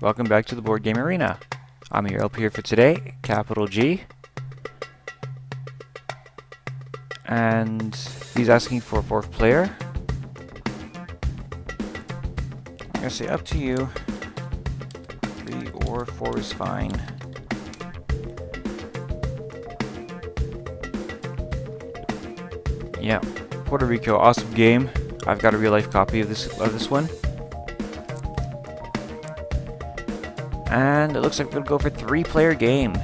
Welcome back to the Board Game Arena. I'm your LP here for today, capital G. And he's asking for a fourth player. I'm going to say up to you. 3 or 4 is fine. Yeah, Puerto Rico, awesome game. I've got a real life copy of this one. And it looks like we're going to go for a 3-player game.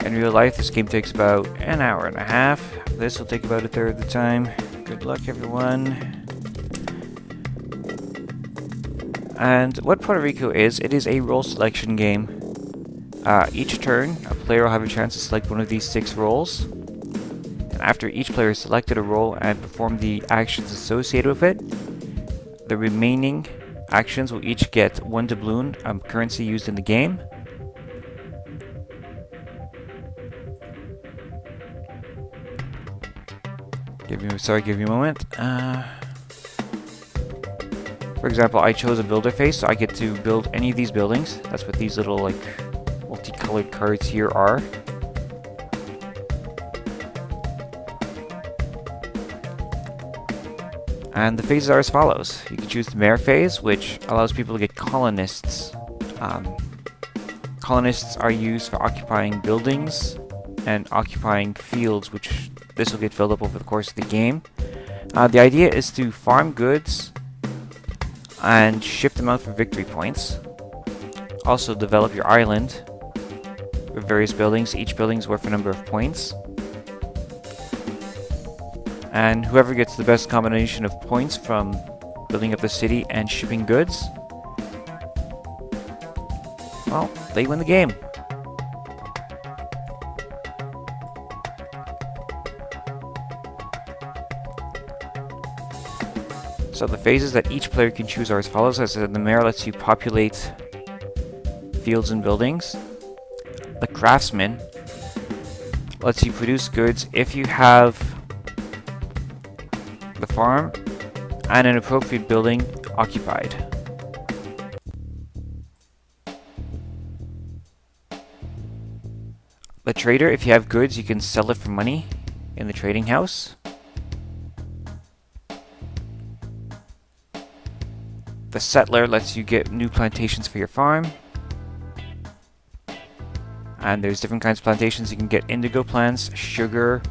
In real life, this game takes about an hour and a half. This will take about a third of the time. Good luck, everyone. And what Puerto Rico is, it is a role selection game. Each turn, a player will have a chance to select one of these 6 roles. And after each player has selected a role and performed the actions associated with it, the remaining actions will each get 1 doubloon, currency used in the game. Give me a moment. For example, I chose a builder phase, so I get to build any of these buildings. That's what these little multicolored cards here are. And the phases are as follows. You can choose the mayor phase, which allows people to get colonists. Colonists are used for occupying buildings and occupying fields, which this will get filled up over the course of the game. The idea is to farm goods and ship them out for victory points. Also develop your island with various buildings. Each building is worth a number of points. And whoever gets the best combination of points from building up the city and shipping goods, well, they win the game. So the phases that each player can choose are as follows. As I said, the mayor lets you populate fields and buildings. The craftsman lets you produce goods if you have the farm and an appropriate building occupied. The trader, if you have goods, you can sell it for money in the trading house. The settler lets you get new plantations for your farm. And there's different kinds of plantations. You can get indigo plants, sugar,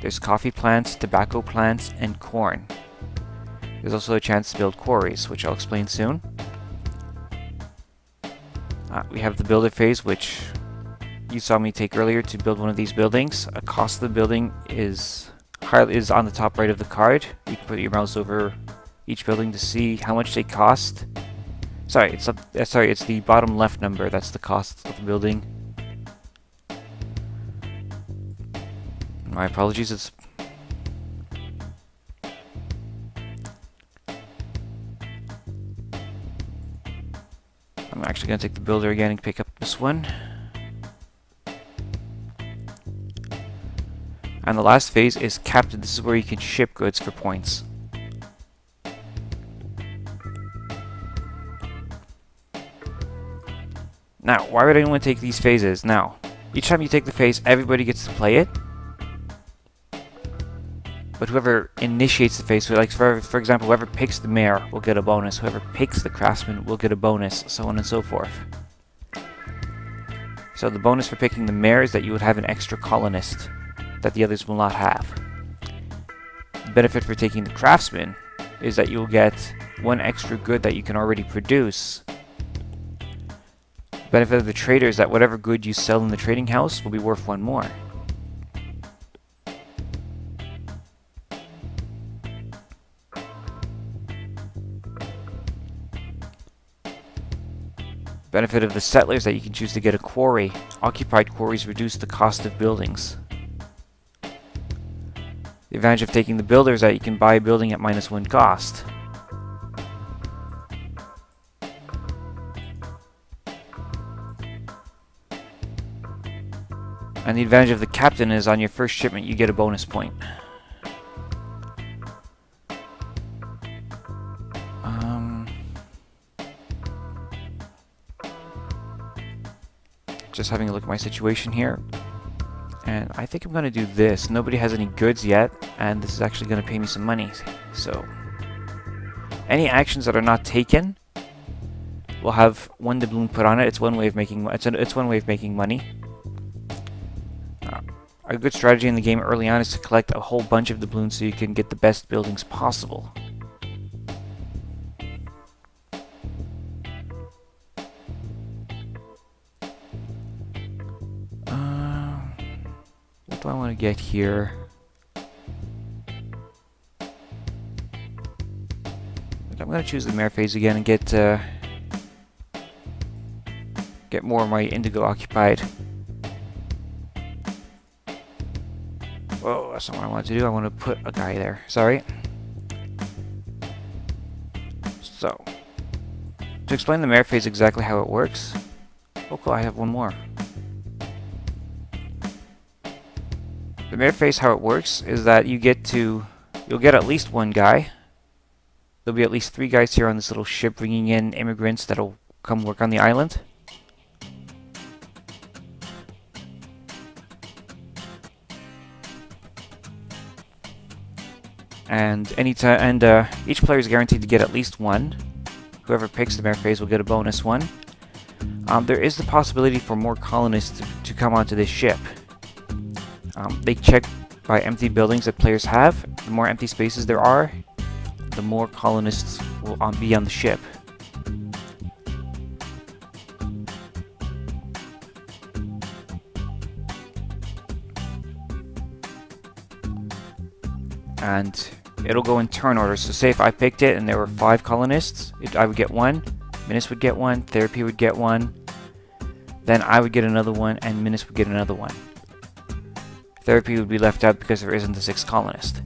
there's coffee plants, tobacco plants, and corn. There's also a chance to build quarries, which I'll explain soon. We have the builder phase, which you saw me take earlier to build one of these buildings. A cost of the building is on the top right of the card. You can put your mouse over each building to see how much they cost. Sorry, it's the bottom left number. That's the cost of the building. My apologies. I'm actually going to take the builder again and pick up this one. And the last phase is captain. This is where you can ship goods for points. Now, why would anyone take these phases? Now, each time you take the phase, everybody gets to play it. But whoever initiates the phase, so like for example, whoever picks the mayor will get a bonus. Whoever picks the craftsman will get a bonus, so on and so forth. So the bonus for picking the mayor is that you would have an extra colonist that the others will not have. The benefit for taking the craftsman is that you'll get 1 extra good that you can already produce. The benefit of the trader is that whatever good you sell in the trading house will be worth 1 more. Benefit of the settlers that you can choose to get a quarry. Occupied quarries reduce the cost of buildings. The advantage of taking the builder is that you can buy a building at -1 cost. And the advantage of the captain is on your first shipment you get a bonus point. just having a look at my situation here. And I think I'm going to do this. Nobody has any goods yet, and this is actually going to pay me some money. So, any actions that are not taken will have one doubloon put on it. It's one way of making it's one way of making money. A good strategy in the game early on is to collect a whole bunch of doubloons so you can get the best buildings possible. What do I want to get here? I'm going to choose the mayor phase again and get more of my indigo occupied. Whoa, that's not what I want to do. I want to put a guy there. Sorry. So, to explain the mayor phase exactly how it works. Oh cool, I have one more. The mayor phase, how it works is that you'll get at least one guy. There'll be at least 3 guys here on this little ship bringing in immigrants that'll come work on the island. And each player is guaranteed to get at least one. Whoever picks the mayor phase will get a bonus one. There is the possibility for more colonists to come onto this ship. They check by empty buildings that players have. The more empty spaces there are, the more colonists will be on the ship. And it'll go in turn order. So say if I picked it and there were 5 colonists, I would get 1, Minas would get 1, Therapy would get 1, then I would get another one, and Minas would get another one. Therapy would be left out because there isn't a 6th colonist.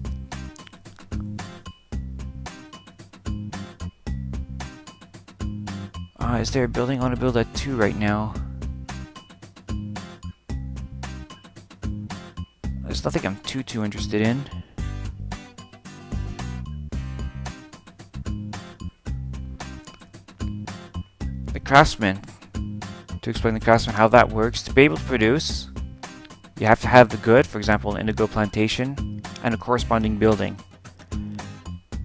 Is there a building? I want to build at 2 right now. There's nothing I'm too interested in. The craftsman. To explain the craftsman, how that works, to be able to produce, you have to have the good, for example, an indigo plantation, and a corresponding building.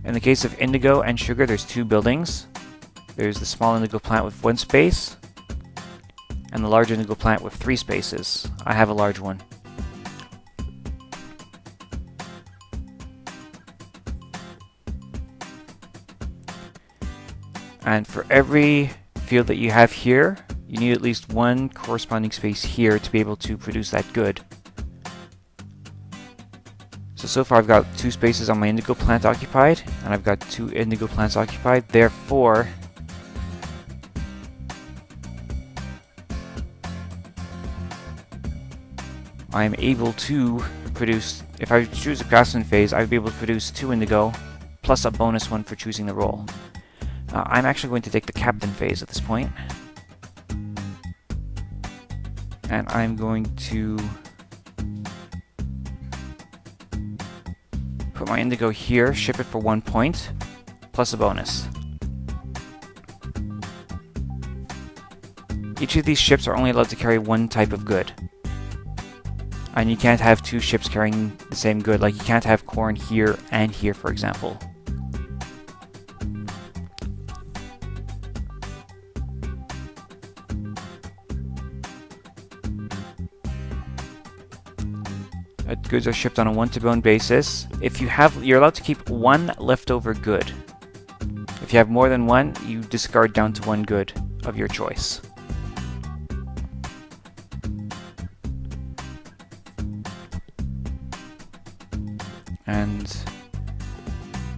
In the case of indigo and sugar, there's 2 buildings. There's the small indigo plant with 1 space, and the large indigo plant with 3 spaces. I have a large one. And for every field that you have here, you need at least 1 corresponding space here to be able to produce that good. So far I've got 2 spaces on my indigo plant occupied, and I've got 2 indigo plants occupied. Therefore, I'm able to produce, if I choose a craftsman phase, I would be able to produce 2 indigo, plus a bonus 1 for choosing the role. I'm actually going to take the captain phase at this point. And I'm going to put my indigo here, ship it for 1 point, plus a bonus. Each of these ships are only allowed to carry 1 type of good. And you can't have 2 ships carrying the same good, like you can't have corn here and here, for example. Goods are shipped on a 1-to-1 basis. You're allowed to keep 1 leftover good. If you have more than 1, you discard down to 1 good of your choice. And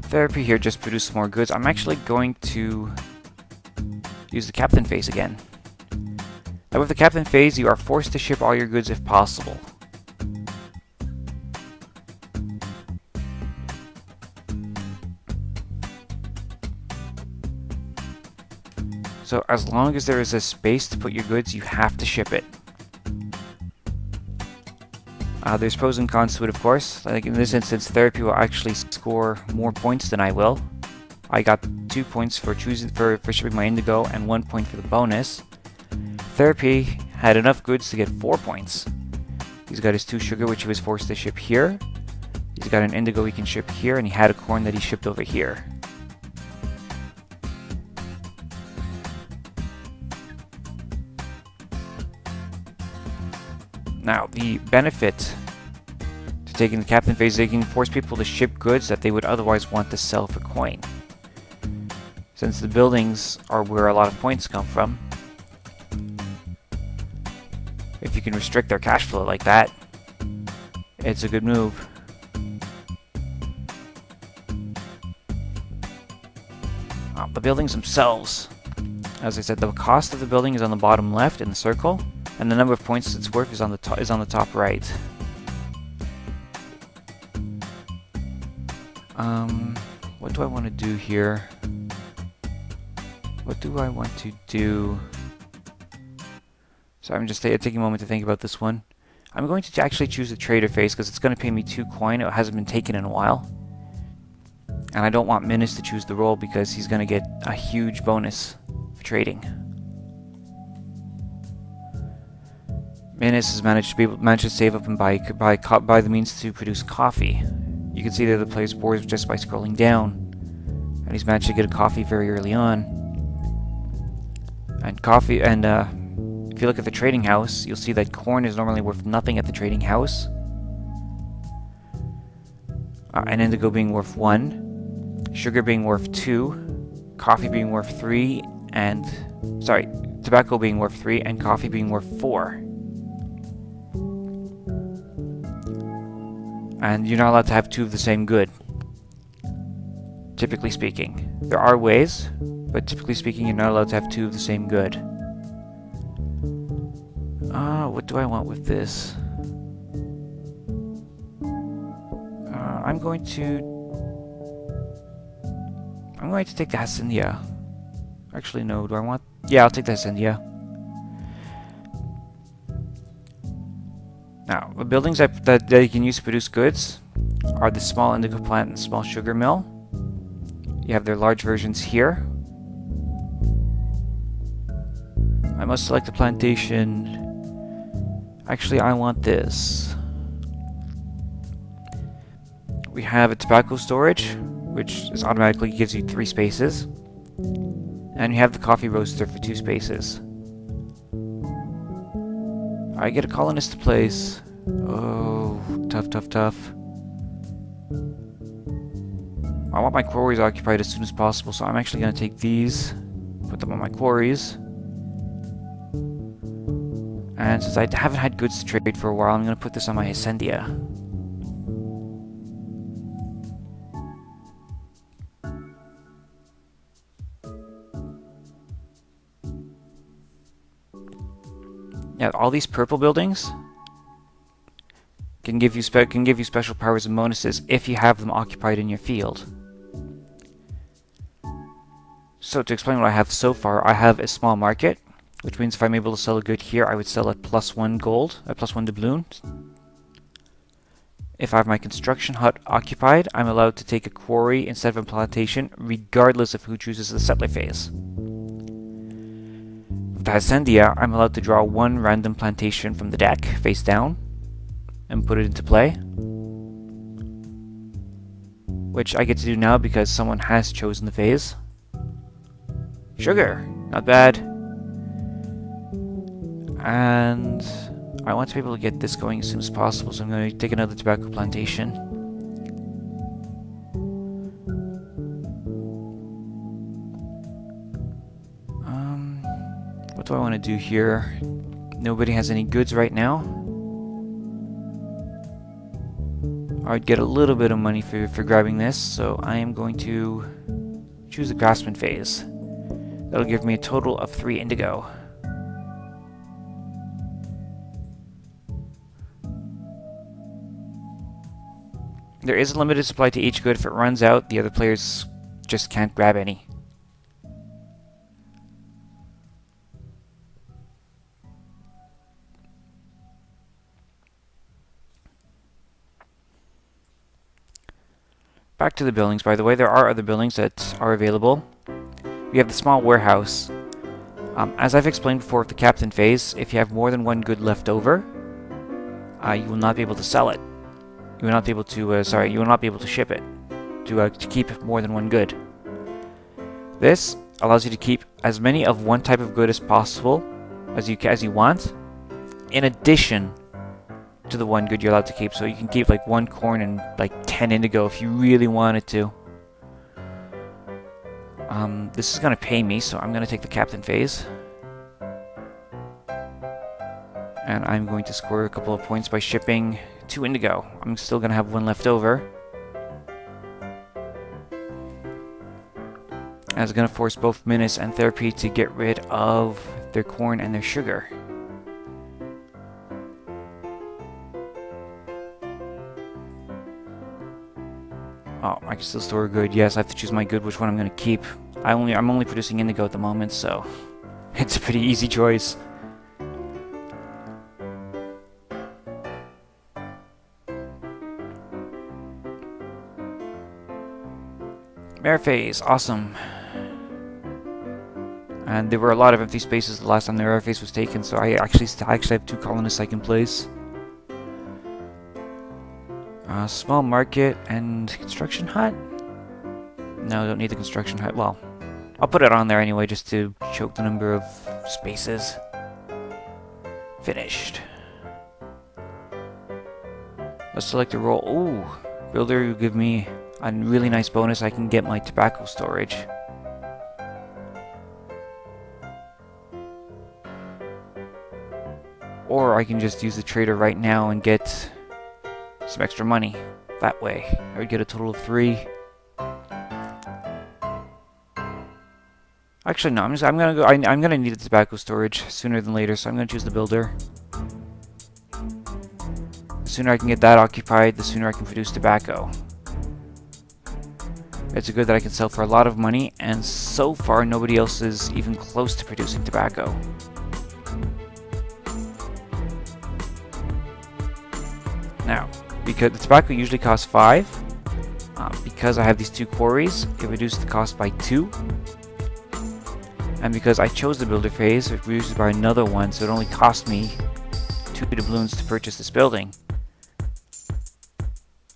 Therapy here just produced more goods. I'm actually going to use the captain phase again. Now with the captain phase, you are forced to ship all your goods if possible. So as long as there is a space to put your goods, you have to ship it. There's pros and cons to it, of course. Like in this instance, Therapy will actually score more points than I will. I got 2 points for shipping my indigo and 1 point for the bonus. Therapy had enough goods to get 4 points. He's got his 2 sugar, which he was forced to ship here. He's got an indigo he can ship here, and he had a corn that he shipped over here. Now, the benefit to taking the captain phase is they can force people to ship goods that they would otherwise want to sell for coin. Since the buildings are where a lot of points come from, if you can restrict their cash flow like that, it's a good move. The buildings themselves, as I said, the cost of the building is on the bottom left in the circle, and the number of points it's worth is on the top right. What do I want to do here? What do I want to do? So I'm just taking a moment to think about this one. I'm going to actually choose the trader phase because it's going to pay me 2 coin. It hasn't been taken in a while. And I don't want Minis to choose the role because he's going to get a huge bonus for trading. Minis has managed to save up and buy the means to produce coffee. You can see that the player's board just by scrolling down, and he's managed to get a coffee very early on. And coffee, and if you look at the trading house, you'll see that corn is normally worth nothing at the trading house, and indigo being worth 1, sugar being worth 2, coffee being worth 3, and tobacco being worth 3, and coffee being worth 4. And you're not allowed to have 2 of the same good, typically speaking. There are ways, but typically speaking, you're not allowed to have 2 of the same good. What do I want with this? I'm going to take the Hacienda. Actually, no. Do I want? Yeah, I'll take the Hacienda. Now, the buildings that you can use to produce goods are the small indigo plant and small sugar mill. You have their large versions here. I must select a plantation. Actually, I want this. We have a tobacco storage, which is automatically gives you 3 spaces. And you have the coffee roaster for 2 spaces. I get a colonist to place. Oh, tough. I want my quarries occupied as soon as possible, so I'm actually going to take these, put them on my quarries. And since I haven't had goods to trade for a while, I'm going to put this on my Hacienda. Yeah, all these purple buildings can give you special powers and bonuses if you have them occupied in your field. So to explain what I have so far, I have a small market, which means if I'm able to sell a good here, I would sell at +1 gold, at +1 doubloon. If I have my construction hut occupied, I'm allowed to take a quarry instead of a plantation, regardless of who chooses the settler phase. With the Hacienda, I'm allowed to draw 1 random plantation from the deck, face down, and put it into play. Which I get to do now because someone has chosen the phase. Sugar! Not bad. And I want to be able to get this going as soon as possible, so I'm going to take another tobacco plantation. What do I want to do here? Nobody has any goods right now. I'd get a little bit of money for grabbing this, so I am going to choose the craftsman phase. That'll give me a total of 3 indigo. There is a limited supply to each good. If it runs out, the other players just can't grab any. Back to the buildings, by the way. There are other buildings that are available. We have the small warehouse. As I've explained before with the captain phase, if you have more than one good left over, you will not be able to sell it. You will not be able to, you will not be able to ship it to keep more than one good. This allows you to keep as many of one type of good as possible as you want, in addition to the one good you're allowed to keep. So you can keep like 1 corn and like 10 indigo if you really wanted to. This is gonna pay me, so I'm gonna take the captain phase. And I'm going to score a couple of points by shipping 2 indigo. I'm still gonna have 1 left over. And it's gonna force both Menace and Therapy to get rid of their corn and their sugar. Oh, I can still store a good. Yes, I have to choose my good, which one I'm gonna keep. I'm only producing indigo at the moment, so it's a pretty easy choice. Mare phase, awesome. And there were a lot of empty spaces the last time the mare phase was taken, so I actually have 2 colonists I can place. Small market and construction hut? No, don't need the construction hut. Well, I'll put it on there anyway just to choke the number of spaces. Finished. Let's select a role. Ooh, builder, you give me a really nice bonus. I can get my tobacco storage. Or I can just use the trader right now and get some extra money. That way, I would get a total of 3. Actually, no. I'm gonna need the tobacco storage sooner than later, so I'm gonna choose the builder. The sooner I can get that occupied, the sooner I can produce tobacco. It's a good that I can sell for a lot of money, and so far nobody else is even close to producing tobacco. Now, because the tobacco usually costs 5, because I have these 2 quarries, it reduced the cost by 2. And because I chose the builder phase, it reduces by another 1, so it only cost me 2 doubloons to purchase this building.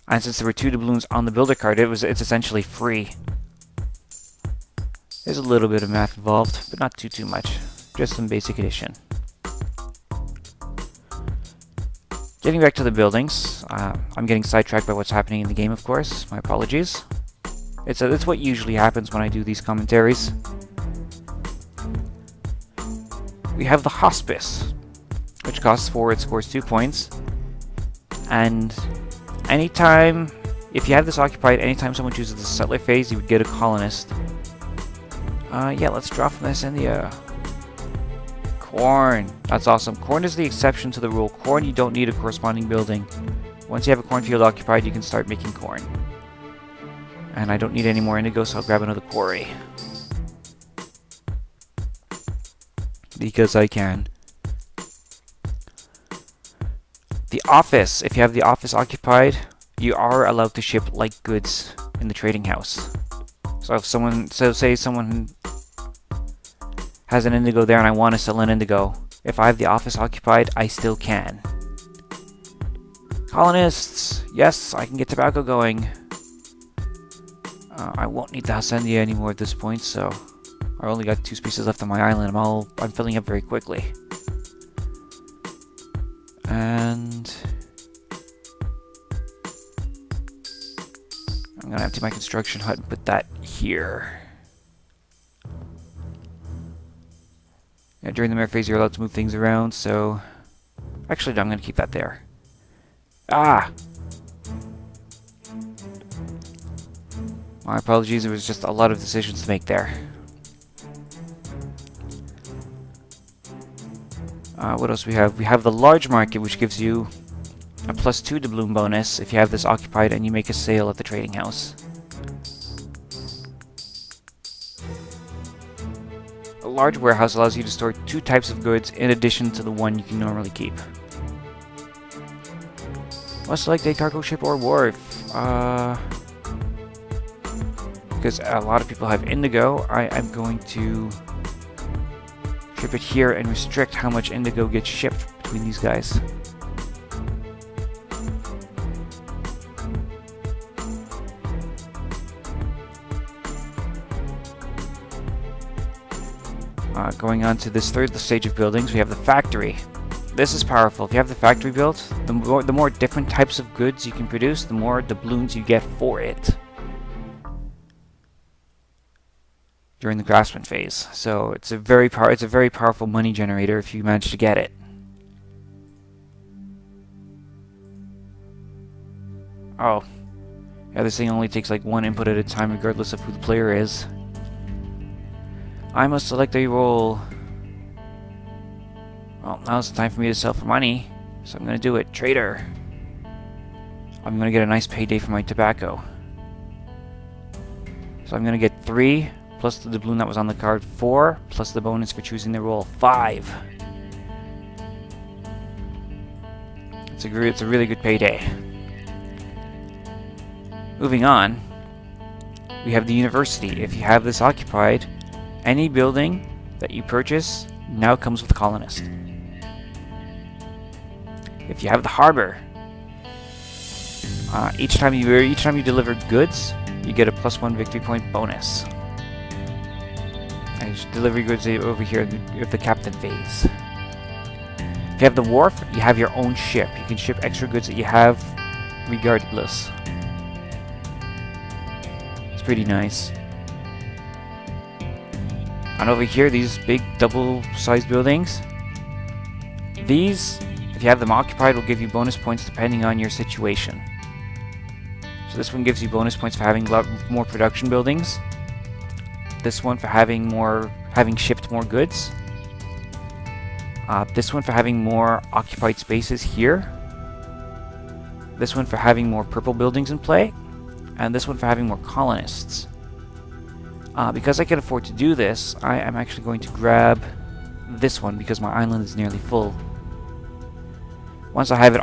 And since there were 2 doubloons on the builder card, it's essentially free. There's a little bit of math involved, but not too much. Just some basic addition. Getting back to the buildings, I'm getting sidetracked by what's happening in the game, of course. My apologies. It's what usually happens when I do these commentaries. We have the hospice, which costs 4, it scores 2 points. And anytime, if you have this occupied, anytime someone chooses the settler phase, you would get a colonist. Yeah, let's draw from this India. Corn. That's awesome. Corn is the exception to the rule. Corn, you don't need a corresponding building. Once you have a cornfield occupied, you can start making corn. And I don't need any more indigo, so I'll grab another quarry. Because I can. The office. If you have the office occupied, you are allowed to ship like goods in the trading house. So if say someone has an indigo there and I want to sell an indigo, if I have the office occupied, I still can. Colonists! Yes, I can get tobacco going. I won't need the Hacienda anymore at this point, so I only got 2 species left on my island. I'm filling up very quickly. And I'm gonna empty my construction hut and put that here. Yeah, during the mare phase, you're allowed to move things around, so actually, no, I'm gonna keep that there. Ah! My apologies, there was just a lot of decisions to make there. What else we have? We have the large market, which gives you a +2 doubloon bonus if you have this occupied and you make a sale at the trading house. A large warehouse allows you to store 2 types of goods in addition to the one you can normally keep. Must select a cargo ship or wharf. Because a lot of people have indigo, I am going to ship it here and restrict how much indigo gets shipped between these guys. Going on to this third stage of buildings, we have the factory. This is powerful. If you have the factory built, the more different types of goods you can produce, the more doubloons you get for it during the craftsman phase. So it's a very powerful money generator if you manage to get it. Oh, yeah, this thing only takes like one input at a time, regardless of who the player is. I must select a role. Well, now's the time for me to sell for money, so I'm going to do it. Trader. I'm going to get a nice payday for my tobacco. So I'm going to get 3, plus the doubloon that was on the card, 4, plus the bonus for choosing the role, 5. It's a really good payday. Moving on, we have the university. If you have this occupied, any building that you purchase now comes with a colonist. If you have the harbor, each time you deliver goods, you get a +1 victory point bonus. And delivery goods over here with the captain phase. If you have the wharf, you have your own ship. You can ship extra goods that you have regardless. It's pretty nice. And over here, these big double-sized buildings, these, if you have them occupied, will give you bonus points depending on your situation. So this one gives you bonus points for having more production buildings. This one for having shipped more goods. This one for having more occupied spaces here. This one for having more purple buildings in play. And this one for having more colonists. Because I can afford to do this, I am actually going to grab this one because my island is nearly full. Once I have it,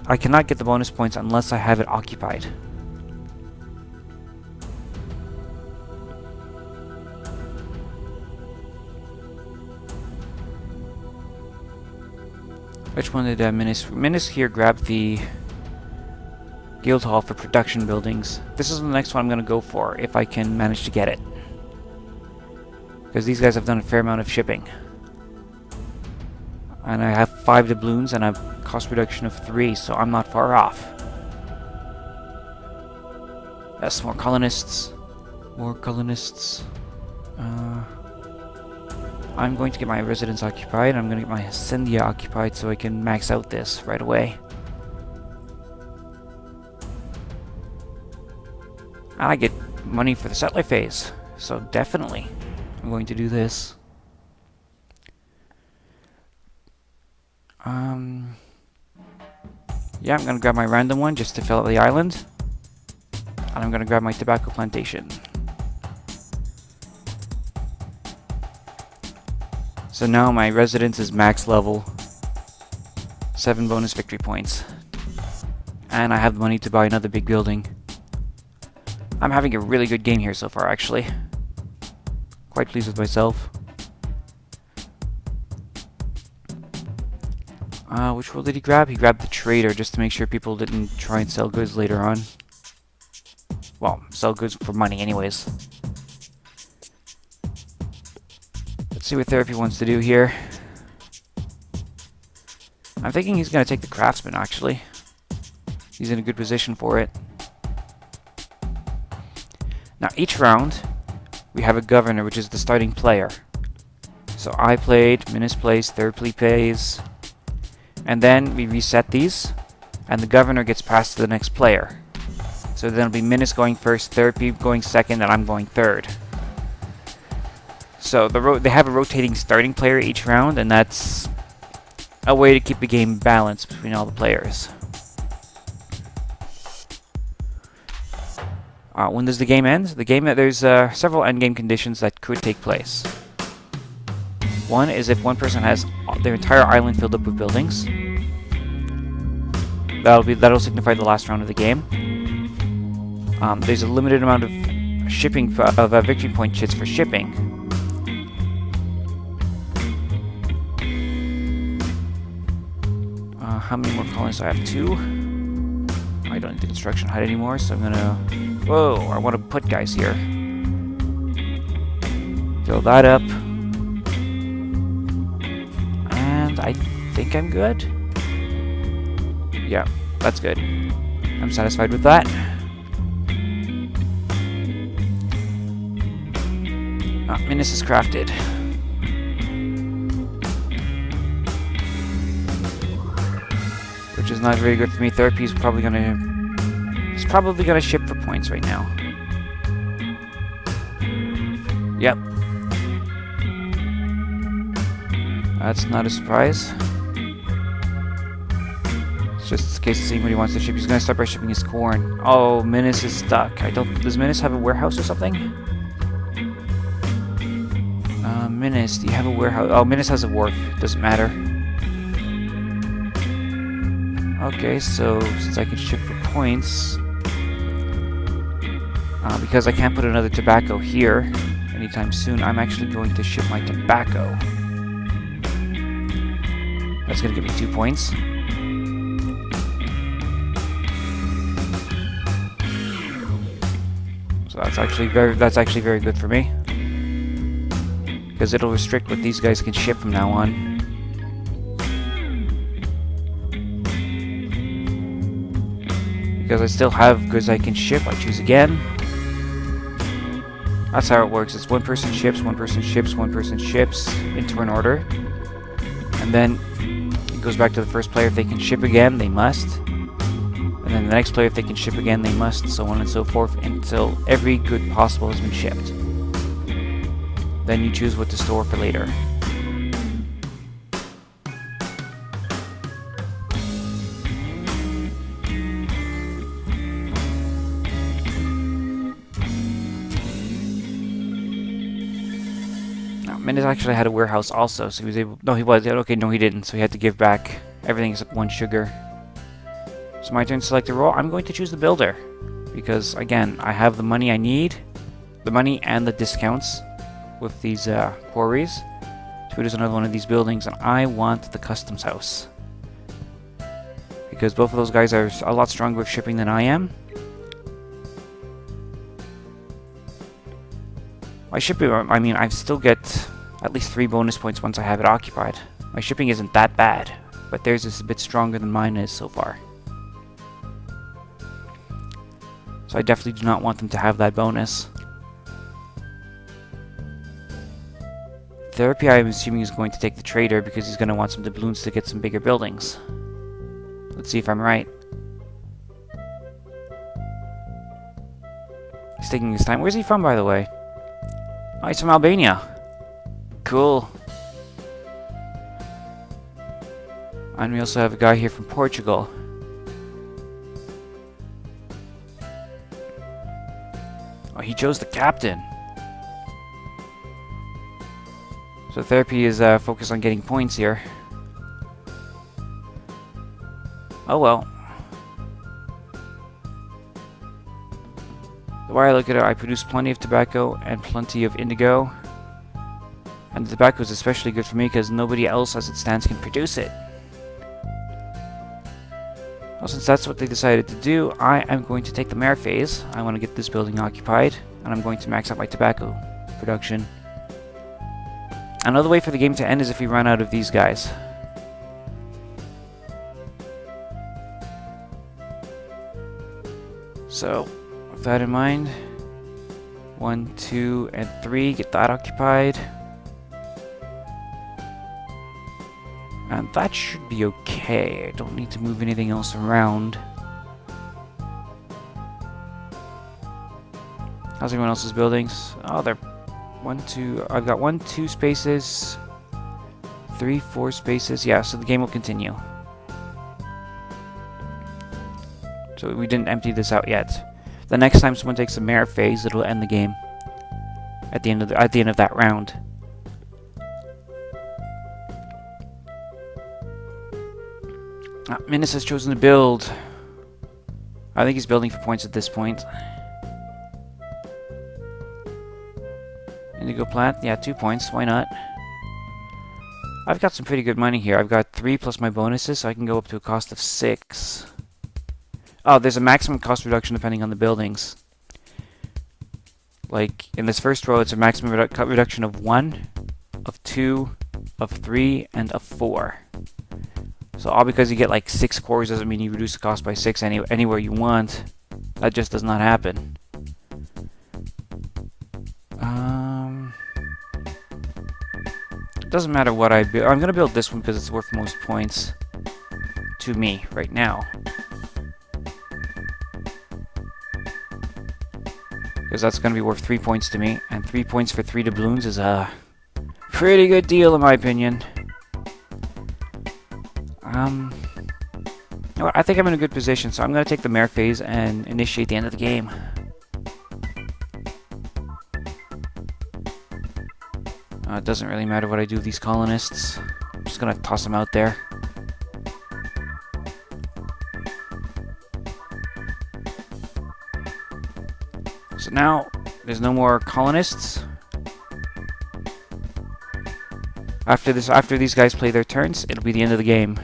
I cannot get the bonus points unless I have it occupied. Which one did Minis here grab the guild hall for production buildings? This is the next one I'm going to go for if I can manage to get it. Because these guys have done a fair amount of shipping. And I have 5 doubloons and a cost reduction of 3, so I'm not far off. Yes, more colonists. More colonists. I'm going to get my residence occupied. I'm going to get my Ascendia occupied so I can max out this right away. And I get money for the settler phase, so definitely I'm going to do this. Yeah, I'm going to grab my random one just to fill out the island. And I'm going to grab my tobacco plantation. So now my residence is max level. 7 bonus victory points. And I have the money to buy another big building. I'm having a really good game here so far, actually. Quite pleased with myself. Which role did he grab? He grabbed the trader just to make sure people didn't try and sell goods later on. Well, sell goods for money anyways. Let's see what therapy wants to do here. I'm thinking he's going to take the craftsman, actually. He's in a good position for it. Now, each round, we have a governor, which is the starting player. So I played, Minis plays, Therapy plays, and then we reset these, and the governor gets passed to the next player. So then it'll be Minis going first, Therapy going second, and I'm going third. So they have a rotating starting player each round, and that's a way to keep the game balanced between all the players. When does the game end? There's several endgame conditions that could take place. One is if one person has their entire island filled up with buildings. That'll signify the last round of the game. There's a limited amount of shipping of victory point chits for shipping. how many more colonists? I have 2. I don't need the construction hut anymore, so I'm gonna... Whoa, I want to put guys here. Fill that up. And I think I'm good. Yeah, that's good. I'm satisfied with that. Minas is crafted. Which is not very good for me. Therapy is probably gonna... He's probably gonna ship for points right now. Yep. That's not a surprise. It's just a case of seeing what he wants to ship. He's gonna start by shipping his corn. Oh, Minas is stuck. Does Minas have a warehouse or something? Minas, do you have a warehouse? Oh, Minas has a wharf. Doesn't matter. Okay, so since I can ship for points, because I can't put another tobacco here anytime soon, I'm actually going to ship my tobacco. That's going to give me 2 points. So that's actually very good for me, because it'll restrict what these guys can ship from now on. Because I still have goods I can ship, I choose again. That's how it works. It's one person ships, one person ships, one person ships in turn order. And then it goes back to the first player. If they can ship again, they must. And then the next player, if they can ship again, they must, so on and so forth, until every good possible has been shipped. Then you choose what to store for later. Minas actually had a warehouse also, so he was able... No, he was. Okay, no, he didn't, so he had to give back everything except 1 sugar. So my turn to select a role. I'm going to choose the builder, because, again, I have the money I need, the money and the discounts with these quarries to produce another one of these buildings, and I want the customs house. Because both of those guys are a lot stronger with shipping than I am. My shipping, I mean, I still get at least 3 bonus points once I have it occupied. My shipping isn't that bad, but theirs is a bit stronger than mine is so far. So I definitely do not want them to have that bonus. Therapy, I'm assuming, is going to take the trader because he's going to want some doubloons to get some bigger buildings. Let's see if I'm right. He's taking his time. Where's he from, by the way? Oh, he's from Albania. Cool. And we also have a guy here from Portugal. Oh, he chose the captain. So therapy is focused on getting points here. Oh well. The way I look at it, I produce plenty of tobacco and plenty of indigo. And the tobacco is especially good for me because nobody else as it stands can produce it. Well, since that's what they decided to do, I am going to take the mare phase. I want to get this building occupied, and I'm going to max out my tobacco production. Another way for the game to end is if we run out of these guys. So, with that in mind, 1, 2, and 3, get that occupied. And that should be okay. I don't need to move anything else around. How's everyone else's buildings? Oh, they're 1, 2. I've got 1, 2 spaces, 3, 4 spaces. Yeah, so the game will continue. So we didn't empty this out yet. The next time someone takes a mare phase, it'll end the game at the end of that round. Minas has chosen to build. I think he's building for points at this point. Indigo plant, yeah, 2 points. Why not? I've got some pretty good money here. I've got 3 plus my bonuses, so I can go up to a cost of 6. Oh, there's a maximum cost reduction depending on the buildings. Like, in this first row, it's a maximum reduction of 1, of 2, of 3, and of 4. So all because you get like 6 cores doesn't mean you reduce the cost by 6 anywhere you want. That just does not happen. Doesn't matter what I build. I'm going to build this one because it's worth most points to me right now. Because that's going to be worth 3 points to me. And 3 points for 3 doubloons is a pretty good deal in my opinion. You know what, I think I'm in a good position, so I'm going to take the mare phase and initiate the end of the game. It doesn't really matter what I do with these colonists. I'm just going to toss them out there. So now, there's no more colonists. After these guys play their turns, it'll be the end of the game.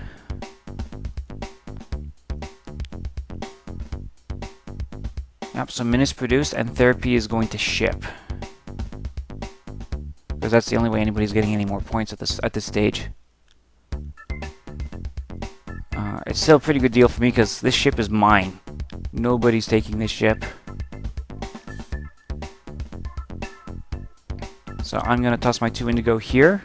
Yep, so minutes produced, and therapy is going to ship. Because that's the only way anybody's getting any more points at this stage. It's still a pretty good deal for me because this ship is mine. Nobody's taking this ship. So I'm going to toss my 2 indigo here.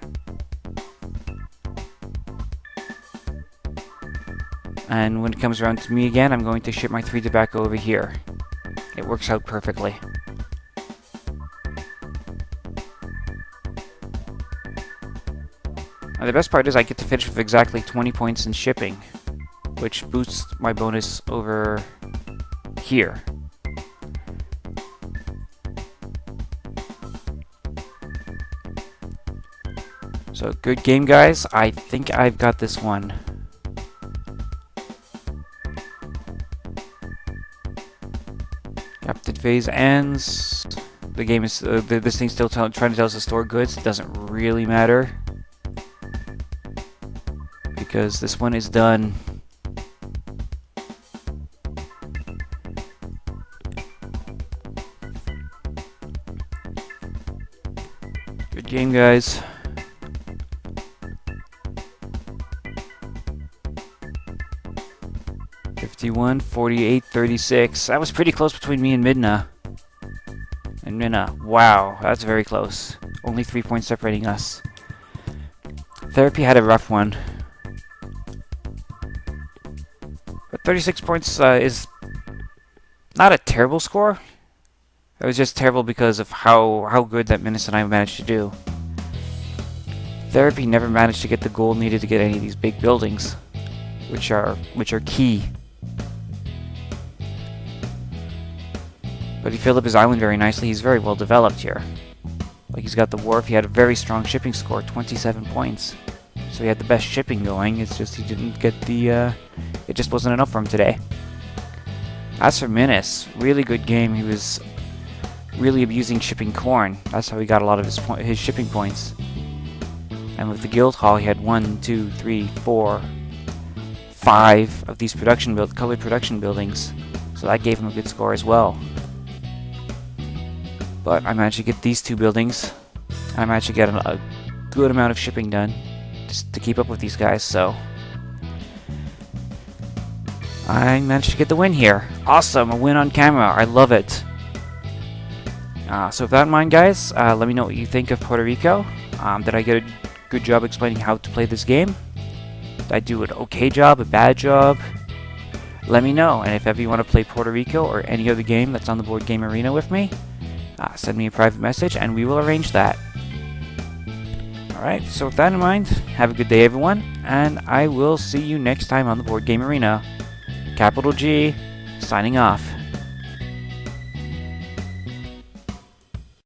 And when it comes around to me again, I'm going to ship my 3 tobacco over here. It works out perfectly. Now the best part is I get to finish with exactly 20 points in shipping, which boosts my bonus over here. So good game, guys. I think I've got this one. Yep, the phase ends. The game is this thing's still trying to tell us to store goods. It doesn't really matter because this one is done. Good game, guys. $51, $48, $36. That was pretty close between me and Midna. And Minna. Wow, that's very close. Only 3 points separating us. Therapy had a rough one. But 36 points is not a terrible score. It was just terrible because of how good that Menace and I managed to do. Therapy never managed to get the gold needed to get any of these big buildings, which are key. But he filled up his island very nicely. He's very well developed here. Like, he's got the wharf. He had a very strong shipping score, 27 points. So he had the best shipping going. It's just he didn't get the... it just wasn't enough for him today. As for Menace, really good game. He was really abusing shipping corn. That's how he got a lot of his shipping points. And with the guild hall, he had 1, 2, 3, 4, 5 of these colored production buildings. So that gave him a good score as well. But I managed to get these 2 buildings. I managed to get a good amount of shipping done just to keep up with these guys, so I managed to get the win here. Awesome, a win on camera. I love it. So with that in mind, guys, let me know what you think of Puerto Rico. Did I get a good job explaining how to play this game? Did I do an okay job, a bad job? Let me know. And if ever you want to play Puerto Rico or any other game that's on the board game arena with me, send me a private message and we will arrange that. Alright, so with that in mind, have a good day everyone, and I will see you next time on the board game arena. Capital G, signing off.